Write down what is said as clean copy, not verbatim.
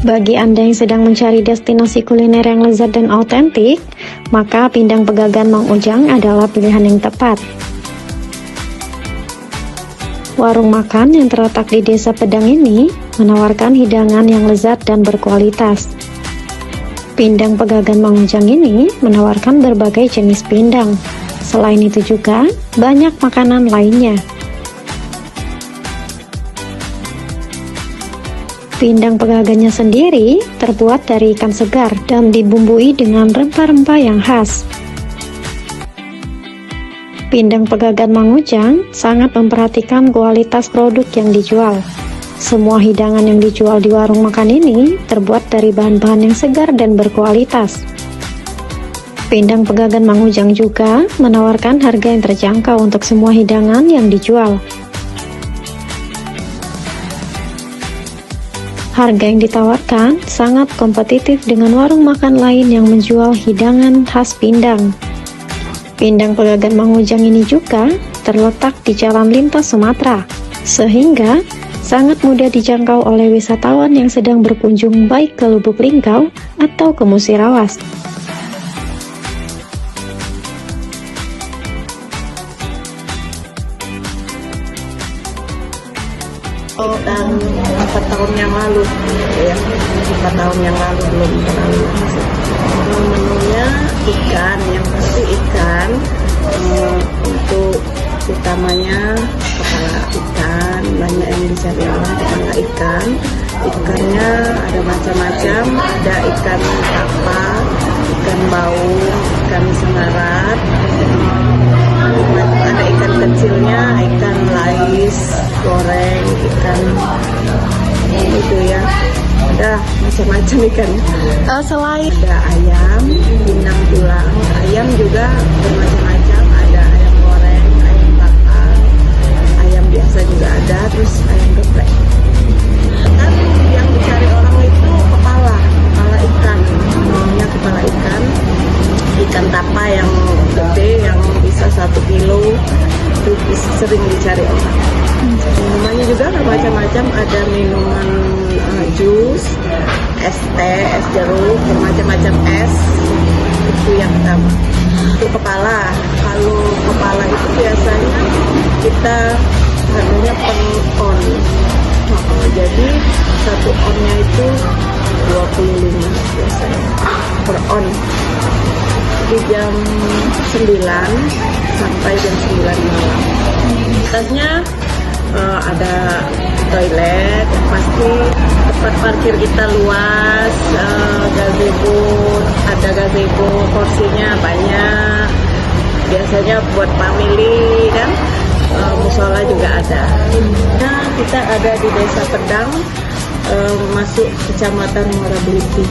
Bagi Anda yang sedang mencari destinasi kuliner yang lezat dan autentik, maka Pindang Pegagan Mang Ujang adalah pilihan yang tepat. Warung makan yang terletak di Desa Pedang ini menawarkan hidangan yang lezat dan berkualitas. Pindang Pegagan Mang Ujang ini menawarkan berbagai jenis pindang. Selain itu juga, banyak makanan lainnya. Pindang pegagannya sendiri terbuat dari ikan segar dan dibumbui dengan rempah-rempah yang khas. Pindang Pegagan Mang Ujang sangat memperhatikan kualitas produk yang dijual. Semua hidangan yang dijual di warung makan ini terbuat dari bahan-bahan yang segar dan berkualitas. Pindang Pegagan Mang Ujang juga menawarkan harga yang terjangkau untuk semua hidangan yang dijual. Harga yang ditawarkan sangat kompetitif dengan warung makan lain yang menjual hidangan khas Pindang. Pindang Pegagan Mang Ujang ini juga terletak di Jalan Lintas Sumatera, sehingga sangat mudah dijangkau oleh wisatawan yang sedang berkunjung baik ke Lubuk Linggau atau ke Musirawas. Dan 4 tahun yang lalu, ya, 4 tahun yang lalu belum terlalu masuk. Menunya ikan, yang pasti ikan. Untuk utamanya kepala ikan, banyak yang dicari orang kepala ikan. Ikannya ada macam-macam, ada ikan apa, ikan baung, ikan sengarat, ada ikan kecilnya, ikan lais, goreng, ikan itu ya, ada macam-macam ikan. Selain ada ayam, pindang tulang, ayam juga bermacam-macam, ada ayam goreng, ayam bakar, ayam biasa juga ada, terus ayam geprek. Kan yang dicari orang itu kepala ikan, namanya kepala ikan, ikan tapa yang gede yang bisa 1 kilo, itu sering dicari orang. Minumannya juga macam-macam, ada minuman jus, es teh, es jeruk, bermacam-macam es, itu yang utama. Untuk kepala, kalau kepala itu biasanya kita harganya per on. Jadi 1 onnya itu 25 biasanya per on. Di jam 9 sampai jam 9 malam. Atasnya ada toilet, pasti tempat parkir kita luas, gazebo, ada gazebo, porsinya banyak. Biasanya buat family kan, musola juga ada. Nah, kita ada di Desa Pedang, masuk Kecamatan Muara Beliti.